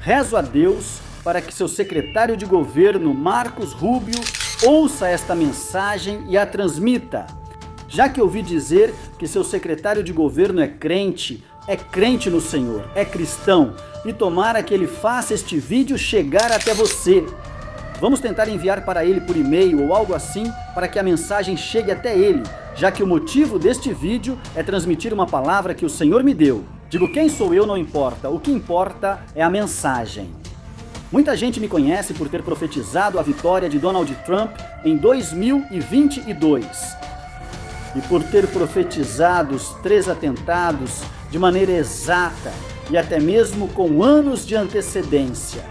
Rezo a Deus para que seu secretário de governo, Marcos Rubio, ouça esta mensagem e a transmita. Já que ouvi dizer que seu secretário de governo é crente no Senhor, é cristão, e tomara que ele faça este vídeo chegar até você. Vamos tentar enviar para ele por e-mail ou algo assim para que a mensagem chegue até ele, já que o motivo deste vídeo é transmitir uma palavra que o Senhor me deu. Digo, quem sou eu não importa, o que importa é a mensagem. Muita gente me conhece por ter profetizado a vitória de Donald Trump em 2022 e por ter profetizado os 3 atentados de maneira exata e até mesmo com anos de antecedência.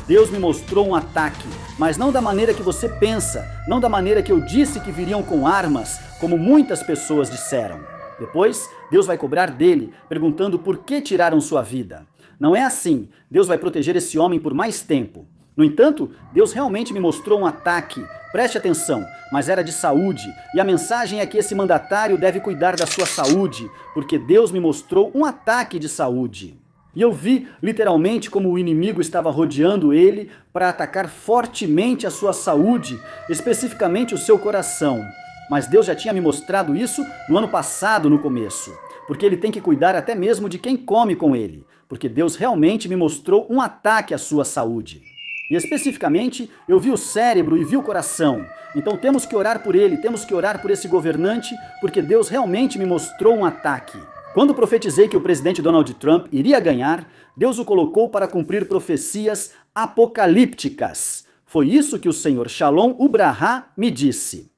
Deus me mostrou um ataque, mas não da maneira que você pensa, não da maneira que eu disse que viriam com armas, como muitas pessoas disseram. Depois, Deus vai cobrar dele, perguntando por que tiraram sua vida. Não é assim. Deus vai proteger esse homem por mais tempo. No entanto, Deus realmente me mostrou um ataque. Preste atenção, mas era de saúde. E a mensagem é que esse mandatário deve cuidar da sua saúde, porque Deus me mostrou um ataque de saúde. E eu vi literalmente como o inimigo estava rodeando ele para atacar fortemente a sua saúde, especificamente o seu coração. Mas Deus já tinha me mostrado isso no ano passado, no começo. Porque ele tem que cuidar até mesmo de quem come com ele. Porque Deus realmente me mostrou um ataque à sua saúde. E especificamente, eu vi o cérebro e vi o coração. Então temos que orar por ele, temos que orar por esse governante, porque Deus realmente me mostrou um ataque. Quando profetizei que o presidente Donald Trump iria ganhar, Deus o colocou para cumprir profecias apocalípticas. Foi isso que o Senhor Shalom Ubrahá me disse.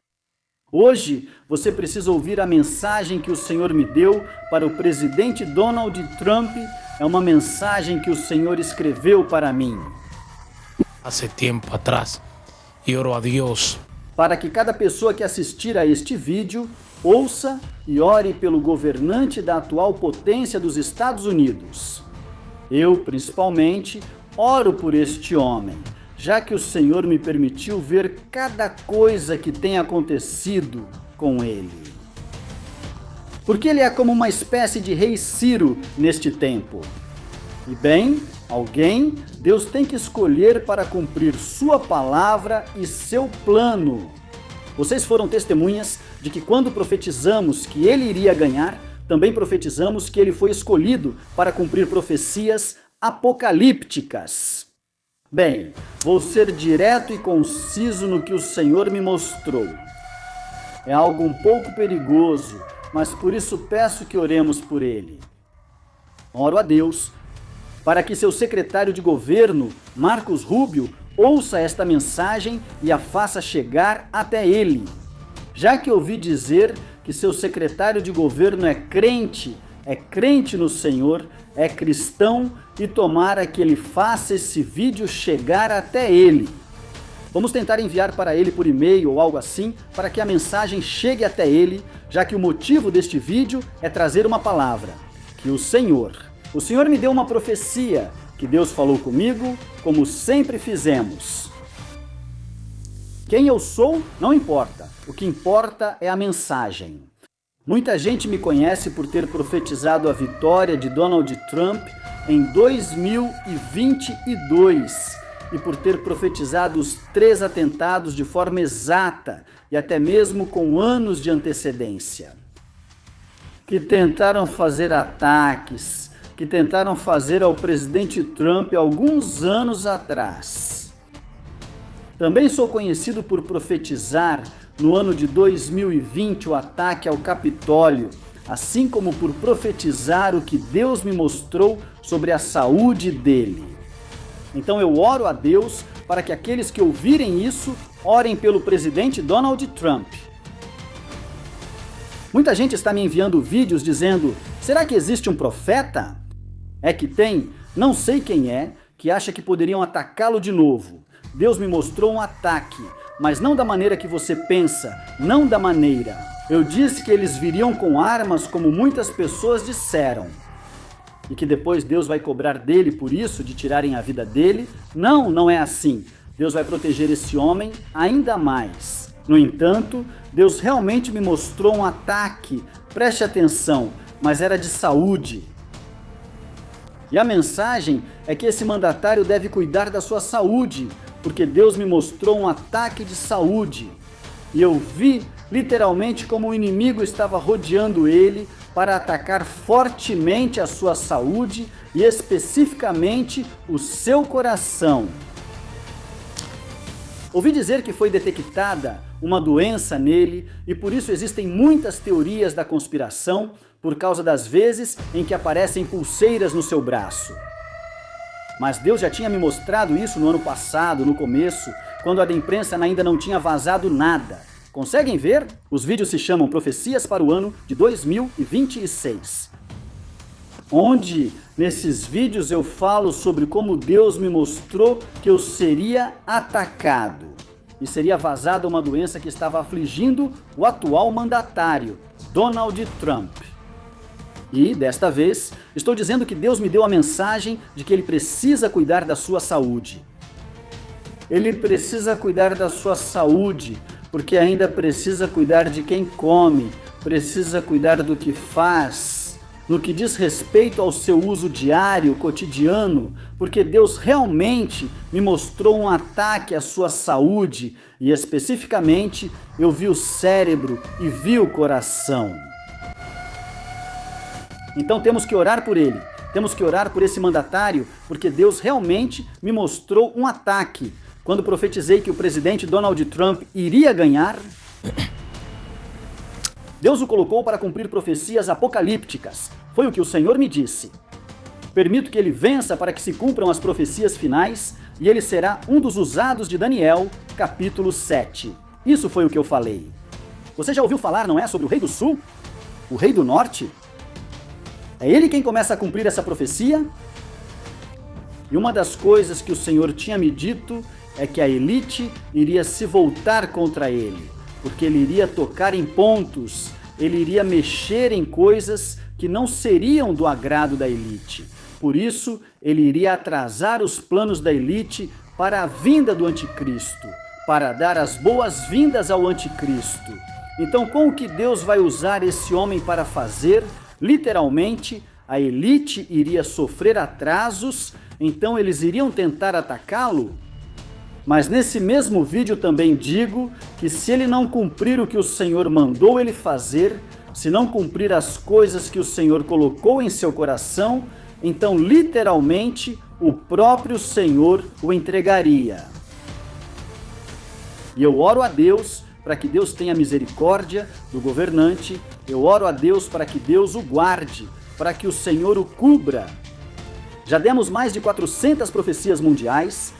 Hoje, você precisa ouvir a mensagem que o Senhor me deu para o presidente Donald Trump. É uma mensagem que o Senhor escreveu para mim. Há tempo atrás, eu oro a Deus. Para que cada pessoa que assistir a este vídeo ouça e ore pelo governante da atual potência dos Estados Unidos. Eu, principalmente, oro por este homem, já que o Senhor me permitiu ver cada coisa que tem acontecido com ele. Porque ele é como uma espécie de rei Ciro neste tempo. E bem, alguém Deus tem que escolher para cumprir sua palavra e seu plano. Vocês foram testemunhas de que quando profetizamos que ele iria ganhar, também profetizamos que ele foi escolhido para cumprir profecias apocalípticas. Bem, vou ser direto e conciso no que o Senhor me mostrou. É algo um pouco perigoso, mas por isso peço que oremos por ele. Oro a Deus para que seu secretário de governo, Marcos Rubio, ouça esta mensagem e a faça chegar até ele. Já que ouvi dizer que seu secretário de governo é crente no Senhor, é cristão, e tomara que ele faça esse vídeo chegar até ele. Vamos tentar enviar para ele por e-mail ou algo assim, para que a mensagem chegue até ele, já que o motivo deste vídeo é trazer uma palavra, que o Senhor me deu uma profecia, que Deus falou comigo, como sempre fizemos. Quem eu sou não importa, o que importa é a mensagem. Muita gente me conhece por ter profetizado a vitória de Donald Trump em 2022 e por ter profetizado os 3 atentados de forma exata e até mesmo com anos de antecedência. Que tentaram fazer ataques, que tentaram fazer ao presidente Trump alguns anos atrás. Também sou conhecido por profetizar no ano de 2020 o ataque ao Capitólio, assim como por profetizar o que Deus me mostrou sobre a saúde dele. Então eu oro a Deus para que aqueles que ouvirem isso orem pelo presidente Donald Trump. Muita gente está me enviando vídeos dizendo: será que existe um profeta? É que tem, não sei quem é, que acha que poderiam atacá-lo de novo. Deus me mostrou um ataque, mas não da maneira que você pensa, não da maneira. Eu disse que eles viriam com armas como muitas pessoas disseram. E que depois Deus vai cobrar dele por isso, de tirarem a vida dele. Não, não é assim. Deus vai proteger esse homem ainda mais. No entanto, Deus realmente me mostrou um ataque, preste atenção, mas era de saúde. E a mensagem é que esse mandatário deve cuidar da sua saúde, porque Deus me mostrou um ataque de saúde. E eu vi literalmente como o inimigo estava rodeando ele para atacar fortemente a sua saúde e especificamente o seu coração. Ouvi dizer que foi detectada uma doença nele e por isso existem muitas teorias da conspiração por causa das vezes em que aparecem pulseiras no seu braço. Mas Deus já tinha me mostrado isso no ano passado, no começo, quando a da imprensa ainda não tinha vazado nada. Conseguem ver? Os vídeos se chamam Profecias para o ano de 2026. Onde, nesses vídeos, eu falo sobre como Deus me mostrou que eu seria atacado. E seria vazada uma doença que estava afligindo o atual mandatário, Donald Trump. E, desta vez, estou dizendo que Deus me deu a mensagem de que ele precisa cuidar da sua saúde. Ele precisa cuidar da sua saúde, porque ainda precisa cuidar de quem come, precisa cuidar do que faz, no que diz respeito ao seu uso diário, cotidiano, porque Deus realmente me mostrou um ataque à sua saúde e especificamente eu vi o cérebro e vi o coração. Então temos que orar por ele, temos que orar por esse mandatário, porque Deus realmente me mostrou um ataque. Quando profetizei que o presidente Donald Trump iria ganhar, Deus o colocou para cumprir profecias apocalípticas. Foi o que o Senhor me disse. Permito que ele vença para que se cumpram as profecias finais e ele será um dos usados de Daniel, capítulo 7. Isso foi o que eu falei. Você já ouviu falar, não é, sobre o rei do sul? O rei do norte? É ele quem começa a cumprir essa profecia? E uma das coisas que o Senhor tinha me dito é que a elite iria se voltar contra ele, porque ele iria tocar em pontos, ele iria mexer em coisas que não seriam do agrado da elite. Por isso, ele iria atrasar os planos da elite para a vinda do anticristo, para dar as boas-vindas ao anticristo. Então, com o que Deus vai usar esse homem para fazer? Literalmente, a elite iria sofrer atrasos, então eles iriam tentar atacá-lo. Mas nesse mesmo vídeo também digo que se ele não cumprir o que o Senhor mandou ele fazer, se não cumprir as coisas que o Senhor colocou em seu coração, então literalmente o próprio Senhor o entregaria. E eu oro a Deus para que Deus tenha misericórdia do governante, eu oro a Deus para que Deus o guarde, para que o Senhor o cubra. Já demos mais de 400 profecias mundiais,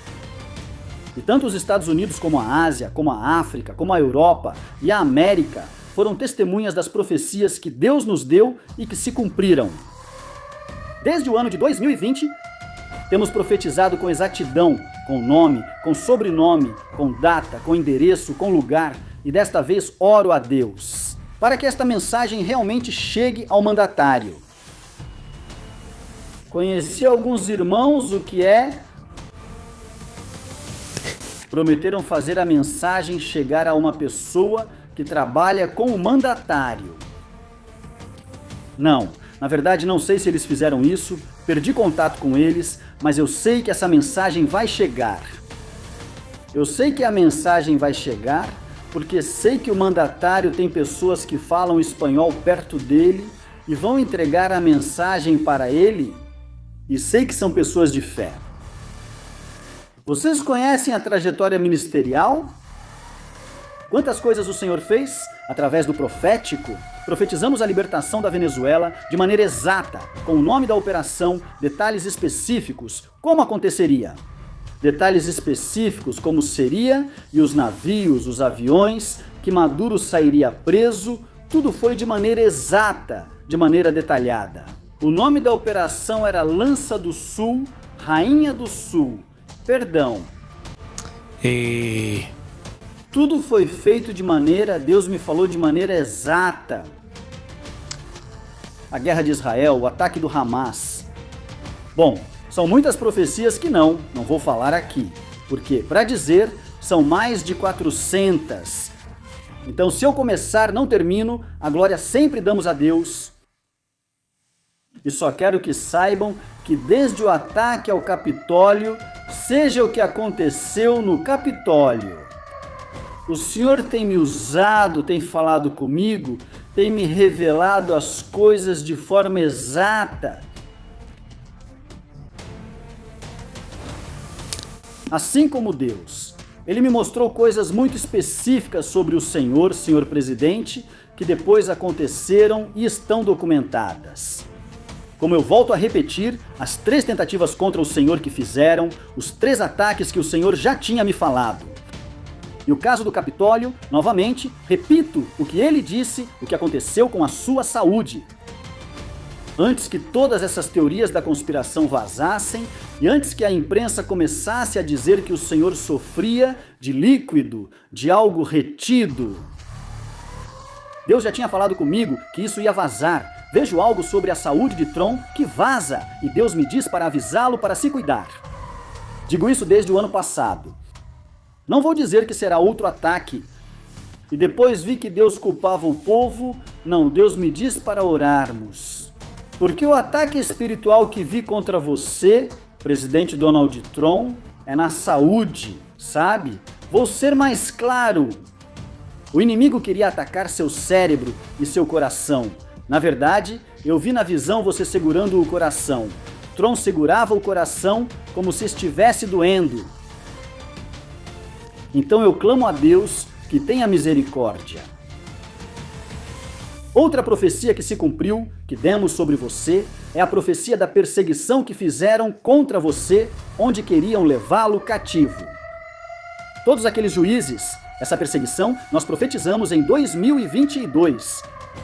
e tanto os Estados Unidos como a Ásia, como a África, como a Europa e a América foram testemunhas das profecias que Deus nos deu e que se cumpriram. Desde o ano de 2020, temos profetizado com exatidão, com nome, com sobrenome, com data, com endereço, com lugar, e desta vez oro a Deus, para que esta mensagem realmente chegue ao mandatário. Conheci alguns irmãos, o que é? Prometeram fazer a mensagem chegar a uma pessoa que trabalha com o mandatário. Não, na verdade não sei se eles fizeram isso, perdi contato com eles, mas eu sei que essa mensagem vai chegar. Eu sei que a mensagem vai chegar, porque sei que o mandatário tem pessoas que falam espanhol perto dele e vão entregar a mensagem para ele, e sei que são pessoas de fé. Vocês conhecem a trajetória ministerial? Quantas coisas o Senhor fez através do profético? Profetizamos a libertação da Venezuela de maneira exata, com o nome da operação, detalhes específicos, como aconteceria. Detalhes específicos como seria e os navios, os aviões, que Maduro sairia preso, tudo foi de maneira exata, de maneira detalhada. O nome da operação era Lança do Sul, Rainha do Sul. Perdão. Tudo foi feito de maneira, Deus me falou de maneira exata. A guerra de Israel, o ataque do Hamas. Bom, são muitas profecias que não vou falar aqui. Porque, para dizer, são mais de 400. Então, se eu começar, não termino, a glória sempre damos a Deus. E só quero que saibam que desde o ataque ao Capitólio, seja o que aconteceu no Capitólio, o Senhor tem me usado, tem falado comigo, tem me revelado as coisas de forma exata. Assim como Deus, Ele me mostrou coisas muito específicas sobre o Senhor presidente, que depois aconteceram e estão documentadas. Como eu volto a repetir, as 3 tentativas contra o Senhor que fizeram, os 3 ataques que o Senhor já tinha me falado. E o caso do Capitólio, novamente, repito o que ele disse, o que aconteceu com a sua saúde. Antes que todas essas teorias da conspiração vazassem e antes que a imprensa começasse a dizer que o Senhor sofria de líquido, de algo retido. Deus já tinha falado comigo que isso ia vazar. Vejo algo sobre a saúde de Tron que vaza e Deus me diz para avisá-lo para se cuidar. Digo isso desde o ano passado. Não vou dizer que será outro ataque. E depois vi que Deus culpava o povo. Não, Deus me diz para orarmos. Porque o ataque espiritual que vi contra você, presidente Donald Trump, é na saúde, sabe? Vou ser mais claro. O inimigo queria atacar seu cérebro e seu coração. Na verdade, eu vi na visão você segurando o coração. Tron segurava o coração como se estivesse doendo. Então eu clamo a Deus que tenha misericórdia. Outra profecia que se cumpriu, que demos sobre você, é a profecia da perseguição que fizeram contra você, onde queriam levá-lo cativo. Todos aqueles juízes, essa perseguição, nós profetizamos em 2022.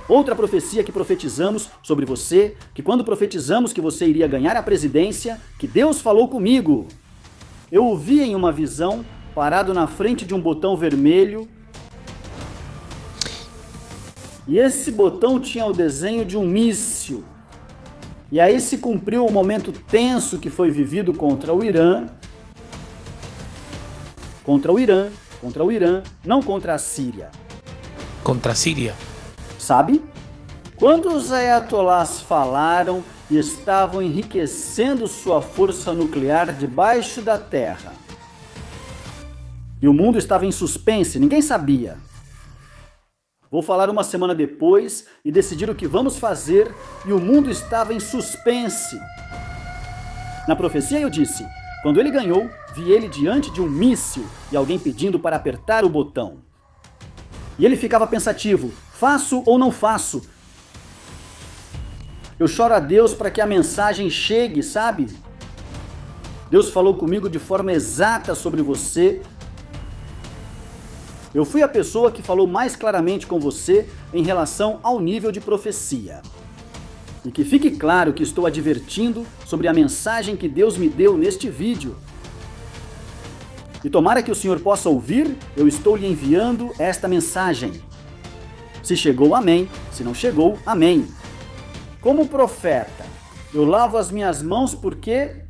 Outra profecia que profetizamos sobre você, que quando profetizamos que você iria ganhar a presidência, que Deus falou comigo. Eu o vi em uma visão, parado na frente de um botão vermelho, e esse botão tinha o desenho de um míssil. E aí se cumpriu o momento tenso que foi vivido contra o Irã, não contra a Síria. Contra a Síria. Sabe? Quando os ayatolás falaram e estavam enriquecendo sua força nuclear debaixo da terra, e o mundo estava em suspense, ninguém sabia. Vou falar uma semana depois e decidir o que vamos fazer, e o mundo estava em suspense. Na profecia eu disse, quando ele ganhou, vi ele diante de um míssil e alguém pedindo para apertar o botão. E ele ficava pensativo, faço ou não faço? Eu choro a Deus para que a mensagem chegue, sabe? Deus falou comigo de forma exata sobre você. Eu fui a pessoa que falou mais claramente com você em relação ao nível de profecia. E que fique claro que estou advertindo sobre a mensagem que Deus me deu neste vídeo. E tomara que o Senhor possa ouvir, eu estou lhe enviando esta mensagem. Se chegou, amém. Se não chegou, amém. Como profeta, eu lavo as minhas mãos porque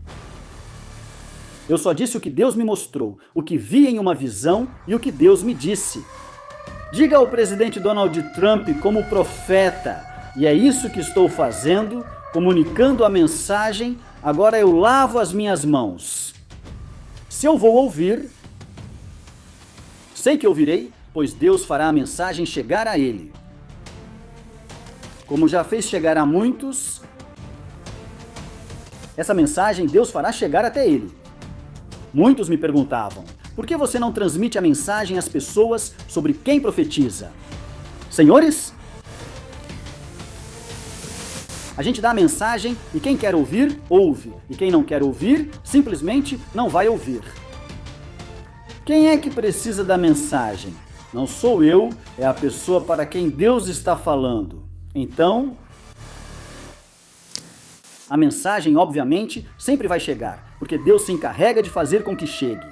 eu só disse o que Deus me mostrou, o que vi em uma visão e o que Deus me disse. Diga ao presidente Donald Trump como profeta, e é isso que estou fazendo, comunicando a mensagem, agora eu lavo as minhas mãos. Se eu vou ouvir, sei que ouvirei, pois Deus fará a mensagem chegar a ele. Como já fez chegar a muitos, essa mensagem Deus fará chegar até ele. Muitos me perguntavam, por que você não transmite a mensagem às pessoas sobre quem profetiza? Senhores, a gente dá a mensagem e quem quer ouvir, ouve. E quem não quer ouvir, simplesmente não vai ouvir. Quem é que precisa da mensagem? Não sou eu, é a pessoa para quem Deus está falando. Então, a mensagem, obviamente, sempre vai chegar, porque Deus se encarrega de fazer com que chegue.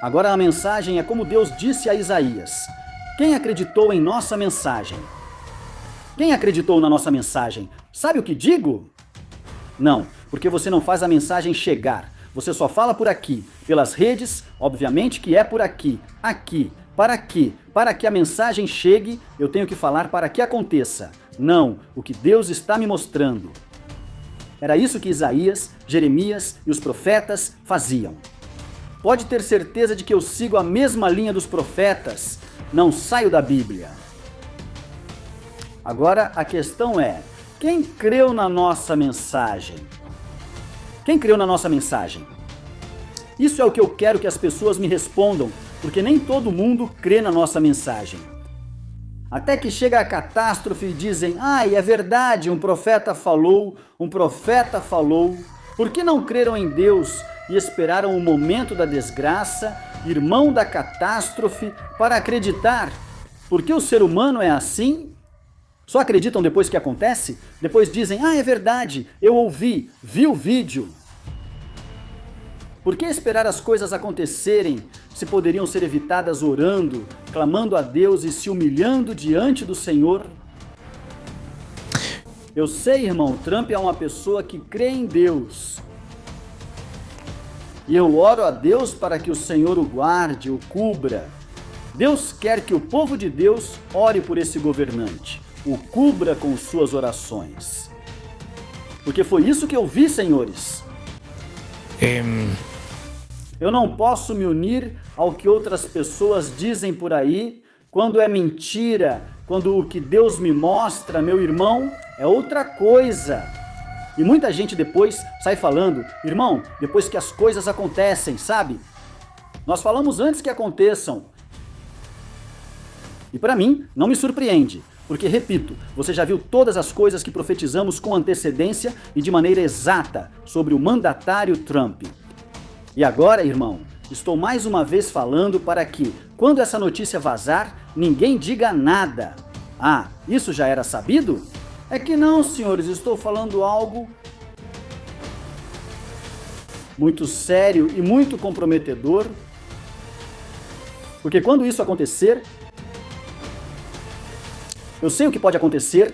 Agora a mensagem é como Deus disse a Isaías. Quem acreditou em nossa mensagem? Quem acreditou na nossa mensagem? Sabe o que digo? Não, porque você não faz a mensagem chegar. Você só fala por aqui, pelas redes, obviamente que é por aqui, aqui, para quê? Para que a mensagem chegue, eu tenho que falar para que aconteça. Não, o que Deus está me mostrando. Era isso que Isaías, Jeremias e os profetas faziam. Pode ter certeza de que eu sigo a mesma linha dos profetas, não saio da Bíblia. Agora a questão é, quem creu na nossa mensagem? Quem creu na nossa mensagem? Isso é o que eu quero que as pessoas me respondam, porque nem todo mundo crê na nossa mensagem. Até que chega a catástrofe e dizem, é verdade, um profeta falou. Por que não creram em Deus e esperaram o momento da desgraça, irmão da catástrofe, para acreditar? Porque o ser humano é assim? Só acreditam depois que acontece? Depois dizem, é verdade, eu ouvi, vi o vídeo. Por que esperar as coisas acontecerem se poderiam ser evitadas orando, clamando a Deus e se humilhando diante do Senhor? Eu sei, irmão, Trump é uma pessoa que crê em Deus. E eu oro a Deus para que o Senhor o guarde, o cubra. Deus quer que o povo de Deus ore por esse governante, o cubra com suas orações. Porque foi isso que eu vi, senhores. Eu não posso me unir ao que outras pessoas dizem por aí, quando é mentira, quando o que Deus me mostra, meu irmão, é outra coisa. E muita gente depois sai falando, irmão, depois que as coisas acontecem, sabe? Nós falamos antes que aconteçam. E para mim, não me surpreende, porque, repito, você já viu todas as coisas que profetizamos com antecedência e de maneira exata sobre o mandatário Trump. E agora, irmão, estou mais uma vez falando para que, quando essa notícia vazar, ninguém diga nada. Isso já era sabido? É que não, senhores, estou falando algo muito sério e muito comprometedor. Porque quando isso acontecer, eu sei o que pode acontecer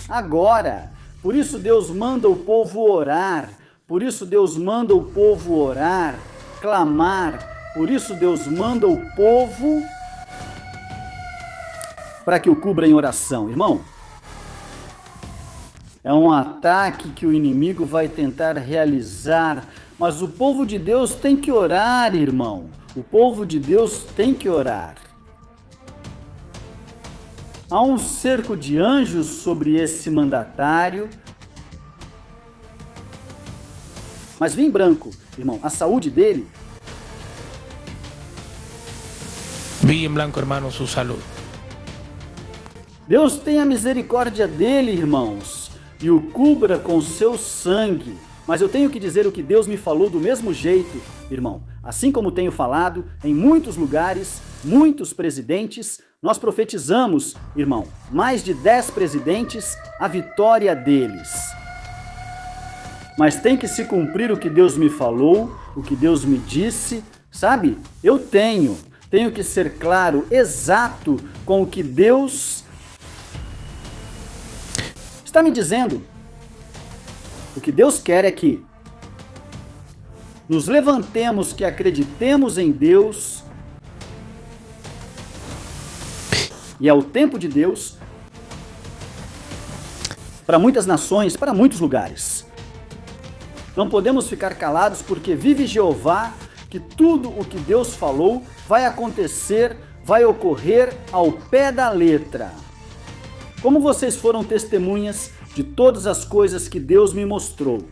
agora. Por isso Deus manda o povo orar. Por isso Deus manda o povo orar, clamar. Por isso Deus manda o povo para que o cubra em oração. Irmão, é um ataque que o inimigo vai tentar realizar, mas o povo de Deus tem que orar, irmão. O povo de Deus tem que orar. Há um cerco de anjos sobre esse mandatário. Mas vi em branco, irmão, a saúde dele. Vi em branco, hermano, sua saúde. Deus tenha misericórdia dele, irmãos, e o cubra com seu sangue. Mas eu tenho que dizer o que Deus me falou do mesmo jeito, irmão. Assim como tenho falado em muitos lugares, muitos presidentes, nós profetizamos, irmão, mais de 10 presidentes, a vitória deles. Mas tem que se cumprir o que Deus me falou, o que Deus me disse, sabe? Eu tenho que ser claro, exato com o que Deus está me dizendo. O que Deus quer é que nos levantemos, que acreditemos em Deus, e é o tempo de Deus para muitas nações, para muitos lugares. Não podemos ficar calados, porque vive Jeová, que tudo o que Deus falou vai acontecer, vai ocorrer ao pé da letra. Como vocês foram testemunhas de todas as coisas que Deus me mostrou.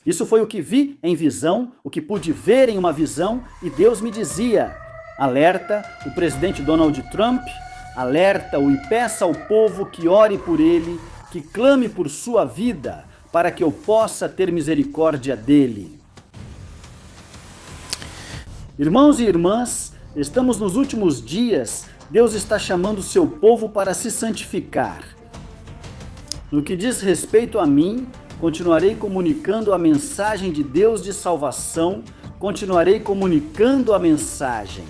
Isso foi o que vi em visão, o que pude ver em uma visão, e Deus me dizia: alerta o presidente Donald Trump, alerta-o e peça ao povo que ore por ele, que clame por sua vida, para que eu possa ter misericórdia dele. Irmãos e irmãs, estamos nos últimos dias. Deus está chamando o seu povo para se santificar. No que diz respeito a mim, continuarei comunicando a mensagem de Deus de salvação, continuarei comunicando a mensagem.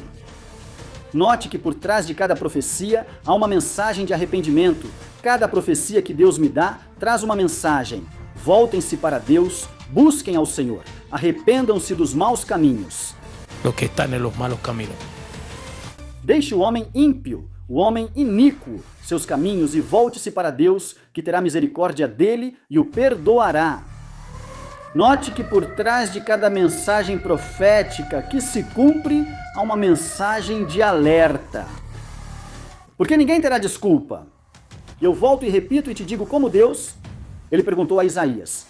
Note que por trás de cada profecia há uma mensagem de arrependimento. Cada profecia que Deus me dá traz uma mensagem. Voltem-se para Deus, busquem ao Senhor, arrependam-se dos maus caminhos. Los que están en los malos caminos. Deixe o homem ímpio, o homem iníquo seus caminhos e volte-se para Deus, que terá misericórdia dele e o perdoará. Note que por trás de cada mensagem profética que se cumpre, há uma mensagem de alerta. Porque ninguém terá desculpa. E eu volto e repito e te digo como Deus, ele perguntou a Isaías: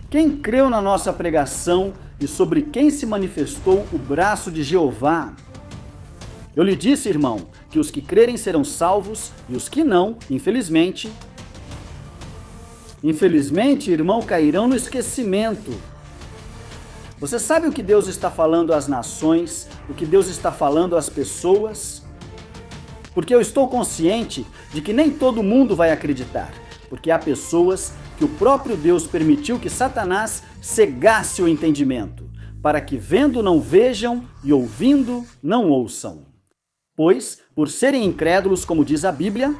quem creu na nossa pregação e sobre quem se manifestou o braço de Jeová? Eu lhe disse, irmão, que os que crerem serão salvos e os que não, infelizmente, irmão, cairão no esquecimento. Você sabe o que Deus está falando às nações, o que Deus está falando às pessoas? Porque eu estou consciente de que nem todo mundo vai acreditar, porque há pessoas que o próprio Deus permitiu que Satanás cegasse o entendimento, para que vendo não vejam e ouvindo não ouçam. Pois, por serem incrédulos, como diz a Bíblia,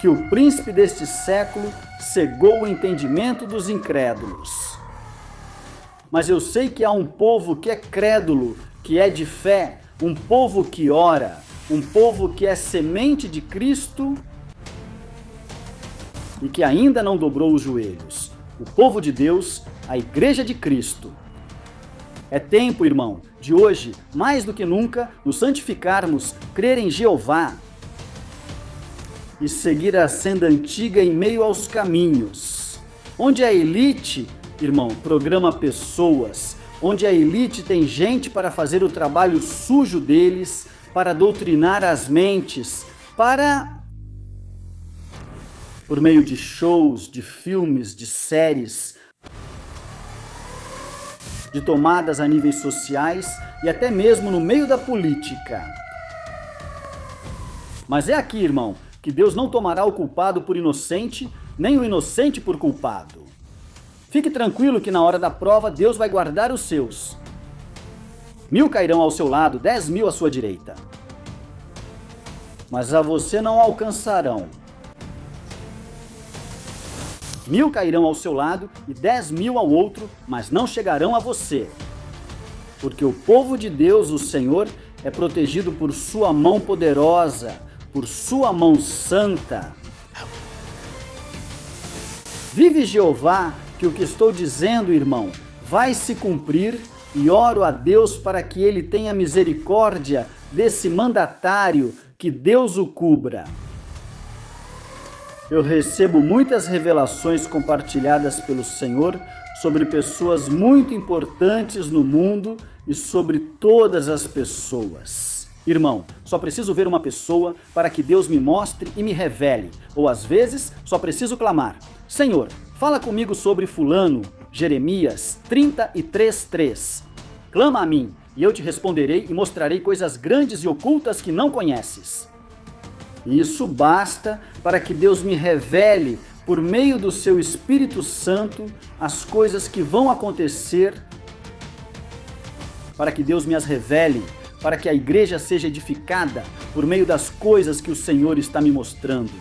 que o príncipe deste século cegou o entendimento dos incrédulos. Mas eu sei que há um povo que é crédulo, que é de fé, um povo que ora, um povo que é semente de Cristo e que ainda não dobrou os joelhos. O povo de Deus, a Igreja de Cristo. É tempo, irmão, de hoje, mais do que nunca, nos santificarmos, crer em Jeová e seguir a senda antiga em meio aos caminhos. Onde a elite, irmão, programa pessoas, onde a elite tem gente para fazer o trabalho sujo deles, para doutrinar as mentes, por meio de shows, de filmes, de séries, de tomadas a níveis sociais e até mesmo no meio da política. Mas é aqui, irmão, que Deus não tomará o culpado por inocente, nem o inocente por culpado. Fique tranquilo que na hora da prova Deus vai guardar os seus. 1000 cairão ao seu lado, 10.000 à sua direita. Mas a você não alcançarão. 1000 cairão ao seu lado e 10.000 ao outro, mas não chegarão a você. Porque o povo de Deus, o Senhor, é protegido por sua mão poderosa, por sua mão santa. Vive Jeová, que o que estou dizendo, irmão, vai se cumprir, e oro a Deus para que ele tenha misericórdia desse mandatário, que Deus o cubra. Eu recebo muitas revelações compartilhadas pelo Senhor sobre pessoas muito importantes no mundo e sobre todas as pessoas. Irmão, só preciso ver uma pessoa para que Deus me mostre e me revele, ou às vezes só preciso clamar: Senhor, fala comigo sobre fulano. Jeremias 33:3. Clama a mim, e eu te responderei e mostrarei coisas grandes e ocultas que não conheces. Isso basta para que Deus me revele, por meio do seu Espírito Santo, as coisas que vão acontecer, para que Deus me as revele, para que a igreja seja edificada por meio das coisas que o Senhor está me mostrando.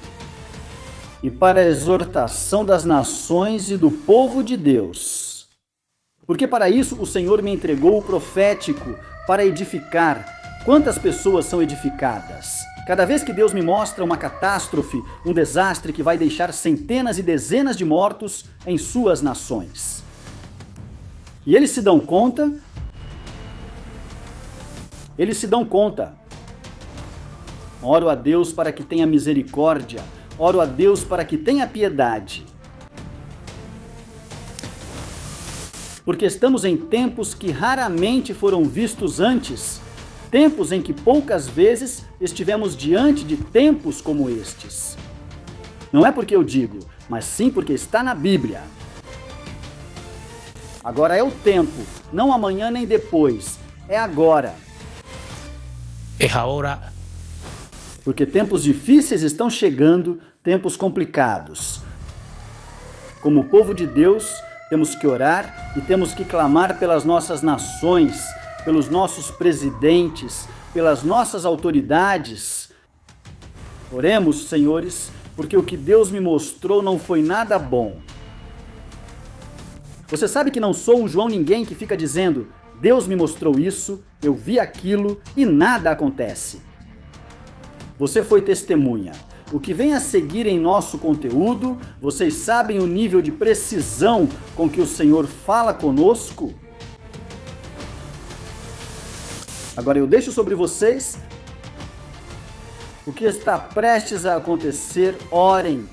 E para a exortação das nações e do povo de Deus. Porque para isso o Senhor me entregou o profético, para edificar. Quantas pessoas são edificadas? Cada vez que Deus me mostra uma catástrofe, um desastre que vai deixar centenas e dezenas de mortos em suas nações. E eles se dão conta. Oro a Deus para que tenha misericórdia. Oro a Deus para que tenha piedade. Porque estamos em tempos que raramente foram vistos antes. Tempos em que poucas vezes estivemos diante de tempos como estes. Não é porque eu digo, mas sim porque está na Bíblia. Agora é o tempo, não amanhã nem depois, é agora. Es ahora. Porque tempos difíceis estão chegando, tempos complicados. Como povo de Deus, temos que orar e temos que clamar pelas nossas nações, pelos nossos presidentes, pelas nossas autoridades. Oremos, senhores, porque o que Deus me mostrou não foi nada bom. Você sabe que não sou um João Ninguém que fica dizendo: Deus me mostrou isso, eu vi aquilo e nada acontece. Você foi testemunha. O que vem a seguir em nosso conteúdo, vocês sabem o nível de precisão com que o Senhor fala conosco? Agora eu deixo sobre vocês o que está prestes a acontecer. Orem.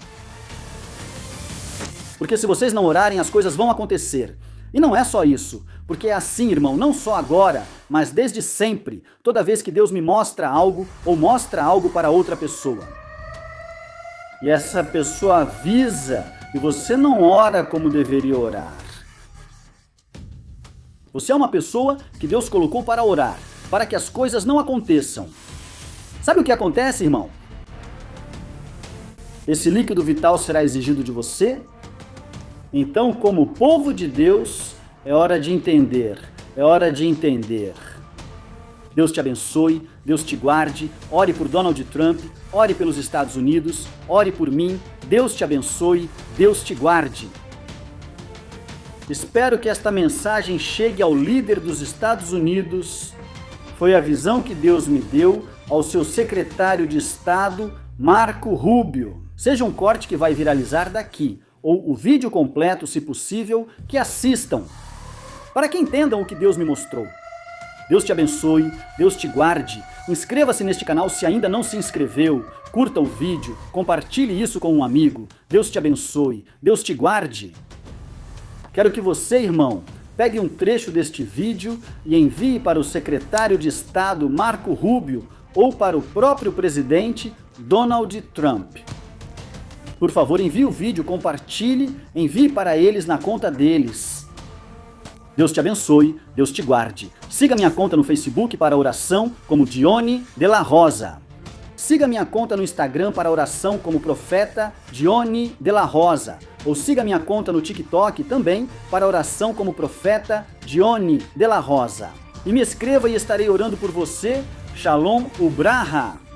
Porque se vocês não orarem, as coisas vão acontecer. E não é só isso, porque é assim, irmão, não só agora, mas desde sempre, toda vez que Deus me mostra algo ou mostra algo para outra pessoa. E essa pessoa avisa e você não ora como deveria orar. Você é uma pessoa que Deus colocou para orar, para que as coisas não aconteçam. Sabe o que acontece, irmão? Esse líquido vital será exigido de você. Então, como povo de Deus, é hora de entender. É hora de entender. Deus te abençoe, Deus te guarde, ore por Donald Trump, ore pelos Estados Unidos, ore por mim, Deus te abençoe, Deus te guarde. Espero que esta mensagem chegue ao líder dos Estados Unidos. Foi a visão que Deus me deu ao seu secretário de Estado, Marco Rubio. Seja um corte que vai viralizar daqui, ou o vídeo completo, se possível, que assistam, para que entendam o que Deus me mostrou. Deus te abençoe, Deus te guarde. Inscreva-se neste canal se ainda não se inscreveu. Curta o vídeo, compartilhe isso com um amigo. Deus te abençoe, Deus te guarde. Quero que você, irmão, pegue um trecho deste vídeo e envie para o secretário de Estado Marco Rubio ou para o próprio presidente Donald Trump. Por favor, envie o vídeo, compartilhe, envie para eles na conta deles. Deus te abençoe, Deus te guarde. Siga minha conta no Facebook para oração como Dione de la Rosa. Siga minha conta no Instagram para oração como Profeta Dione de la Rosa. Ou siga minha conta no TikTok também para oração como Profeta Dione de la Rosa. E me escreva e estarei orando por você. Shalom Ubraha.